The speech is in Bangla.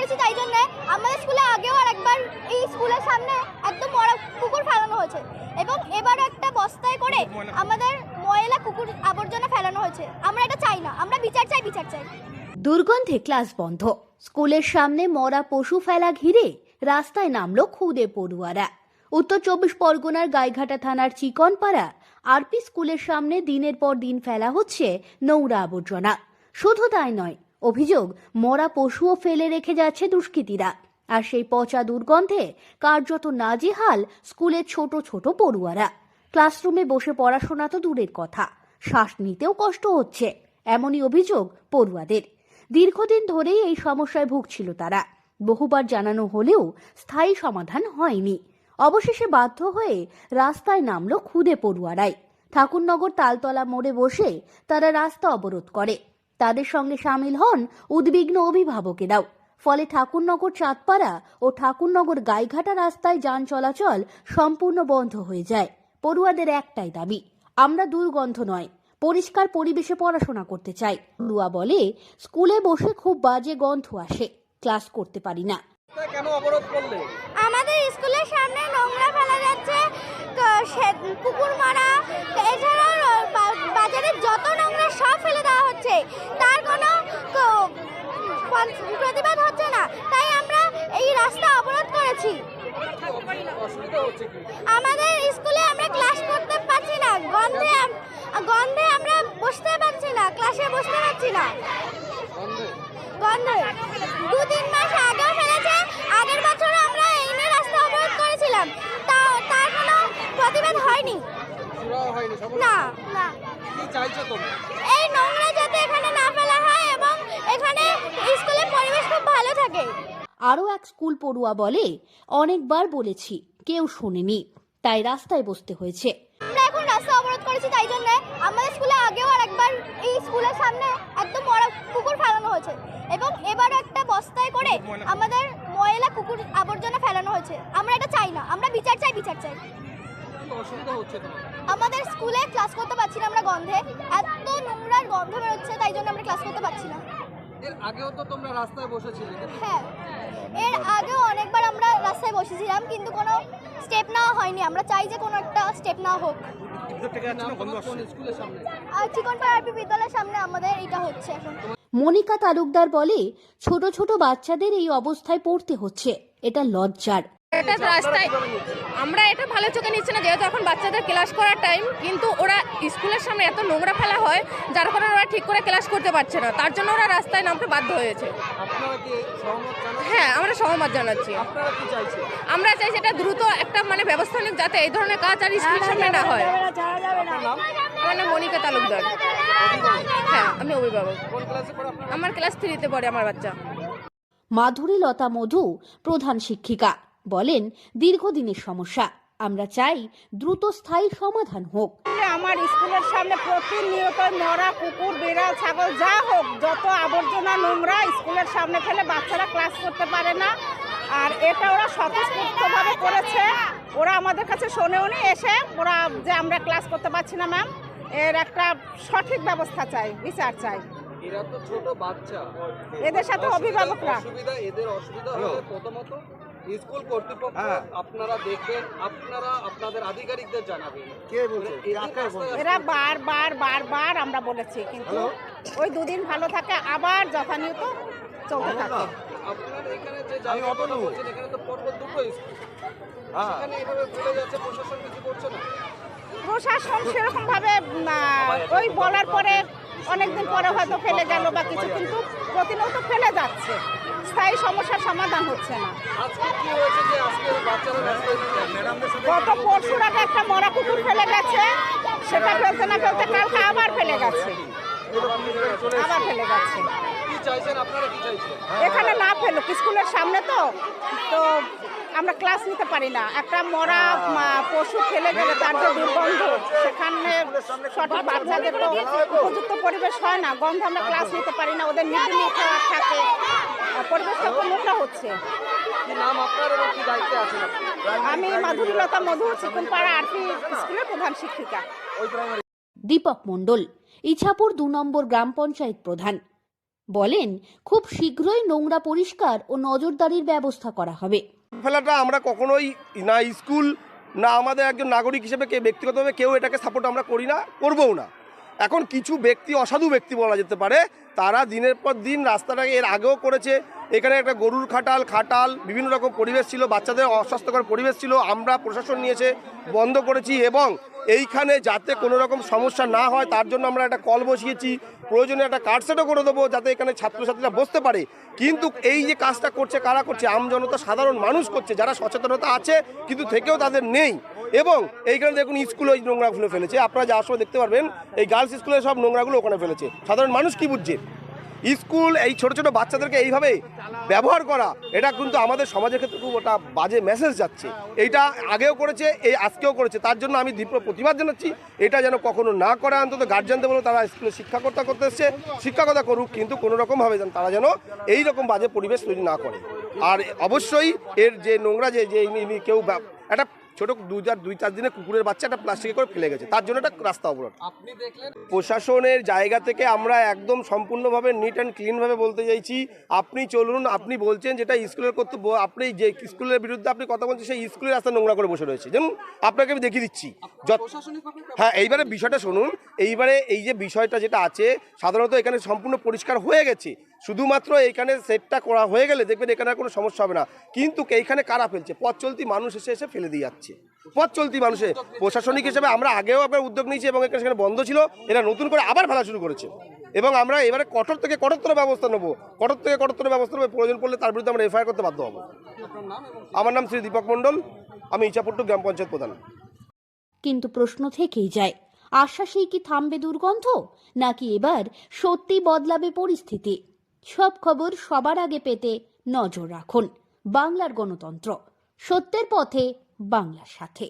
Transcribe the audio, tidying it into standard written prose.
করেছি, তাই জন্য আমাদের স্কুলে আগেও আরেকবার এই স্কুলের সামনে একদম মরা কুকুর ফেলানো হয়েছে এবং এবারও একটা বস্তায় করে আমাদের ময়লা কুকুর আবর্জনা ফেলানো হয়েছে। আমরা এটা চাই না, আমরা বিচার চাই, বিচার চাই। দুর্গন্ধে ক্লাস বন্ধ, স্কুলের সামনে মরা পশু ফেলা ঘিরে রাস্তায় নামলো খুদে পড়ুয়ারা। উত্তর 24 পরগনার গাইঘাটা থানার চিকনপাড়া আরপি স্কুলের সামনে দিনের পর দিন ফেলা হচ্ছে নোংরা আবর্জনা। শুধু তাই নয়, অভিযোগ মরা পশুও ফেলে রেখে যাচ্ছে দুষ্কৃতীরা। আর সেই পচা দুর্গন্ধে কার্যত নাজেহাল স্কুলের ছোট ছোট পড়ুয়ারা। ক্লাসরুমে বসে পড়াশোনা তো দূরের কথা, শ্বাস নিতেও কষ্ট হচ্ছে, এমনই অভিযোগ পড়ুয়াদের। দীর্ঘদিন ধরেই এই সমস্যায় ভুগছিল তারা। বহুবার জানানো হলেও স্থায়ী সমাধান হয়নি। অবশেষে বাধ্য হয়ে রাস্তায় নামলো খুদে পড়ুয়ারাই। ঠাকুরনগর তালতলা মোড়ে বসে তারা রাস্তা অবরোধ করে। তাদের সঙ্গে সামিল হন উদ্বিগ্ন অভিভাবকেরাও। ফলে ঠাকুরনগর চাঁদপাড়া ও ঠাকুরনগর গাইঘাটা রাস্তায় যান চলাচল সম্পূর্ণ বন্ধ হয়ে যায়। পড়ুয়াদের একটাই দাবি, আমরা দুর্গন্ধ নয়, পরিষ্কার পরিবেশে পড়াশোনা করতে চাই। পড়ুয়া বলে, স্কুলে বসে খুব বাজে গন্ধ আসে, ক্লাস করতে পারি না। কেন অবরোধ করলে? আমাদের স্কুলের সামনে নোংরা ফেলা যাচ্ছে, কুকুর মারা, এছাড়াও বাজারের যত নোংরা সব ফেলে দেওয়া হচ্ছে, তার কোনো প্রতিবাদ হচ্ছে না। তাই আমরা এই রাস্তা অবরোধ করেছি। আমাদের স্কুলে আমরা ক্লাস করতে পারছি না, গন্ধে আমরা বসতে পারছি না, ক্লাসে বসতে পারছি না। গন্ধে 2-3 মাস আগেও ফেলেছে, আগের বছর আমরা এই নিয়ে রাস্তা অবরোধ করেছিলাম, তার কোনো প্রতিবাদ হয়নি। না না, কি চাইছো তুমি? এই নোংরা যাতে এখানে না ফেলা হয় এবং এখানে স্কুলের পরিবেশ খুব ভালো থাকে। আরও এক স্কুল পড়ুয়া বলে, অনেকবার বলেছি, কেউ শোনেনি, তাই রাস্তায় বসতে হয়েছে। আমরা এখন রাস্তা অবরোধ করেছি, তাই জন্য আমাদের স্কুলে আগেও আরেকবার এই স্কুলের সামনে একদম মরা কুকুর ফেলানো হয়েছে এবং এবারও একটা বস্তায় করে আমাদের ময়লা কুকুর আবর্জনা ফেলানো হয়েছে। আমরা এটা চাই না, আমরা বিচার চাই, বিচার চাই। অসুবিধা হচ্ছে তোমার? আমাদের স্কুলে ক্লাস করতে পারছি না, আমরা গন্ধে, এত নোংরার গন্ধ বেরোচ্ছে, তাই জন্য আমরা ক্লাস করতে পারছি না। এর আগেও তো তোমরা রাস্তায় বসেছিলে। হ্যাঁ, এর আগেও অনেকবার আমরা রাস্তায় বসেছিলাম, কিন্তু কোনো স্টেপ নেওয়া হয়নি। আমরা চাই যে কোনো একটা স্টেপ নেওয়া হোক। স্কুলের সামনে আর চিকনপাড়া আরপি বিদ্যালয়ের সামনে আমাদের এটা হচ্ছে এখন। মনিকা তালুকদার বলে, ছোট ছোট বাচ্চাদের এই অবস্থায় পড়তে হচ্ছে, এটা লজ্জার। এটা রাস্তায় আমরা এটা ভালো চোখে নিচ্ছি না, যেহেতু এখন বাচ্চাদের ক্লাস করার টাইম, কিন্তু ওরা স্কুলের সামনে এত নোংরা ফেলা হয়, যার কারণে ওরা ঠিক করে ক্লাস করতে পারছে না, তার জন্য ওরা রাস্তায় নামতে বাধ্য হয়েছে। আপনারা কি সহমত জানাচ্ছেন? হ্যাঁ, আমরা সহমত জানাচ্ছি। আপনারা কি চাইছেন? আমরা চাই সেটা দ্রুত একটা ব্যবস্থা নিক, যাতে এই ধরনের কাজ আর স্কুলের সামনে না হয়। আমার নাম মনিকা তালুকদার। হ্যাঁ, আমি অভিভাবক। কোন ক্লাসে পড়ে আপনারা? আমার ক্লাস 3-তে পড়ে আমার বাচ্চা। মাধুরী লতা মধু প্রধান শিক্ষিকা বলেন, দীর্ঘদিনের সমস্যা, আমরা চাই দ্রুত স্থায়ী সমাধান হোক। আমার স্কুলের সামনে প্রতিনিয়ত মরা কুকুর, বিড়াল, ছাগল যা হোক, যত আবর্জনা নোংরা স্কুলের সামনে ফেলে বাচ্চারা ক্লাস করতে পারে না। আর এটা ওরা স্বতঃস্ফূর্তভাবে করেছে, ওরা আমাদের কাছে শোনেও নি এসে ওরা যে আমরা ক্লাস করতে পারছি না ম্যাম, এর একটা সঠিক ব্যবস্থা চাই, বিচার চাই। এরা তো ছোট বাচ্চা, এদের সাথে অভিভাবকরা এদের অসুবিধা হলে প্রথমত স্কুল কর্তৃপক্ষ আপনারা দেখবেন, আপনারা আপনাদের আধিকারিকদের জানাবেন। কে বলছে? এরা বারবার আমরা বলেছি, কিন্তু ওই 2 দিন ভালো থাকে, আবার যথানিয়ত চলতে থাকে। আপনার এখানে যে জায়গাটা বলছেন, এখানে তো পরপর 2টো স্কুল, সেখানে এভাবে ফেলে যাচ্ছে, প্রশাসন কিছু করছে না? প্রশাসন সেরকম ভাবে ওই বলার পরে অনেকদিন পরে হয়তো ফেলে গেল বা কিছু, কিন্তু প্রতিনিয়ত ফেলে যাচ্ছে, স্থায়ী সমস্যার সমাধান হচ্ছে না। আজকে কি হয়েছে যে আজকে বাচ্চারা রাস্তায় গত পরশুর আগে একটা মরা কুকুর ফেলে গেছে, সেটা ফেলতে না ফেলতে কালকে আবার ফেলে গেছে। কি চাইছেন আপনারা? কি চাইছেন? এখানে না ফেলুক, স্কুলের সামনে তো আমরা ক্লাস নিতে পারি না। একটা মরা পশু ফেলে গেলে তার যে দুর্গন্ধ, সেখানে সঠিক বাচ্চাদের তো উপযুক্ত পরিবেশ হয় না, গন্ধ আমরা ক্লাস নিতে পারি না, ওদের মিড ডে মিল খাওয়ার থাকে, পরিবেশটা খুব নোংরা হচ্ছে। কি নাম আপনার এবং কি দায়িত্বে আছেন? আমি মাধুরী লতা মধু, চিকনপাড়া আরপি স্কুলের প্রধান শিক্ষিকা। দীপক মণ্ডল, ইছাপুর 2 নম্বর গ্রাম পঞ্চায়েত প্রধান বলেন খুব শীঘ্রই নোংরা পরিষ্কার ও নজরদারির ব্যবস্থা করা হবে। ফেলাটা আমরা কখনোই না স্কুল না আমাদের একজন নাগরিক হিসেবে ব্যক্তিগতভাবে কেউ এটাকে সাপোর্ট আমরা করি না, করবও না। এখন কিছু ব্যক্তি, অসাধু ব্যক্তি বলা যেতে পারে, তারা দিনের পর দিন রাস্তাটাকে এর আগেও করেছে। এখানে একটা গরুর খাটাল বিভিন্ন রকম পরিবেশ ছিল, বাচ্চাদের অস্বাস্থ্যকর পরিবেশ ছিল। আমরা প্রশাসন নিয়েছে বন্ধ করেছি এবং এইখানে যাতে কোনো রকম সমস্যা না হয় তার জন্য আমরা একটা কল বসিয়েছি। প্রয়োজনে একটা কার্ডসেটও করে দেবো যাতে এখানে ছাত্রছাত্রীরা বসতে পারে। কিন্তু এই যে কাজটা করছে কারা করছে? আমজনতা, সাধারণ মানুষ করছে, যারা সচেতনতা আছে কিন্তু থেকেও তাদের নেই। এবং এইখানে দেখুন স্কুলে ওই নোংরাগুলো ফেলেছে, আপনারা যাওয়ার সময় দেখতে পারবেন এই গার্লস স্কুলের সব নোংরাগুলো ওখানে ফেলেছে। সাধারণ মানুষ কি বুঝছে? স্কুল এই ছোট ছোট বাচ্চাদেরকে এইভাবে ব্যবহার করা, এটা কিন্তু আমাদের সমাজের ক্ষেত্রে খুব ওটা বাজে মেসেজ যাচ্ছে। এইটা আগেও করেছে, এই আজকেও করেছে, তার জন্য আমি তীব্র প্রতিবাদ জানাচ্ছি। এটা যেন কখনো না করে, অন্তত গার্জিয়ানদের বলো তারা স্কুলে শিক্ষকতা করতে এসছে, শিক্ষকতা করুক, কিন্তু কোনো রকমভাবে তারা যেন এই রকম বাজে পরিবেশ তৈরি না করে। আর অবশ্যই এর যে নোংরা যে কেউ একটা ছোট 2-4 দিনের কুকুরের বাচ্চা একটা প্লাস্টিকে করে ফেলে গেছে, তার জন্য একটা রাস্তা অবরোধ। আপনি দেখলেন প্রশাসনের জায়গা থেকে আমরা একদম সম্পূর্ণভাবে নিট অ্যান্ড ক্লিনভাবে বলতে চাইছি, আপনি চলুন। আপনি বলছেন যেটা স্কুলের কর্তব্য, আপনি যে স্কুলের বিরুদ্ধে আপনি কথা বলছেন সেই স্কুলের রাস্তা নোংরা করে বসে রয়েছে। যেমন আপনাকে আমি দেখিয়ে দিচ্ছি। হ্যাঁ, এইবারে বিষয়টা শুনুন। এইবারে এই যে বিষয়টা যেটা আছে, সাধারণত এখানে সম্পূর্ণ পরিষ্কার হয়ে গেছে, শুধুমাত্র এইখানে সেটটা করা হয়ে গেলে দেখবেন এখানে আর কোনো সমস্যা হবে না। কিন্তু এইখানে কারা ফেলছে? পথ চলতি মানুষ এসে ফেলে দিয়ে যাচ্ছে। পথ চলতি মানুষে প্রশাসনিক হিসেবে আমরা আগেও একবার উদ্যোগ নিয়েছি এবং সেখানে বন্ধ ছিল, এরা নতুন করে আবার ফেলা শুরু করেছে। এবং আমরা এবারে কঠোর থেকে কঠোরতর ব্যবস্থা নেবো, প্রয়োজন পড়লে তার বিরুদ্ধে আমরা এফআইআর করতে বাধ্য হবো। আমার নাম শ্রী দীপক মণ্ডল, আমি ইচাপুট্টু গ্রাম পঞ্চায়েত প্রধান। কিন্তু প্রশ্ন থেকেই যায়, আশ্বাসেই কি থামবে দুর্গন্ধ, নাকি এবার সত্যি বদলাবে পরিস্থিতি? সব খবর সবার আগে পেতে নজর রাখুন বাংলার গণতন্ত্র, সত্যের পথে, বাংলার সাথে।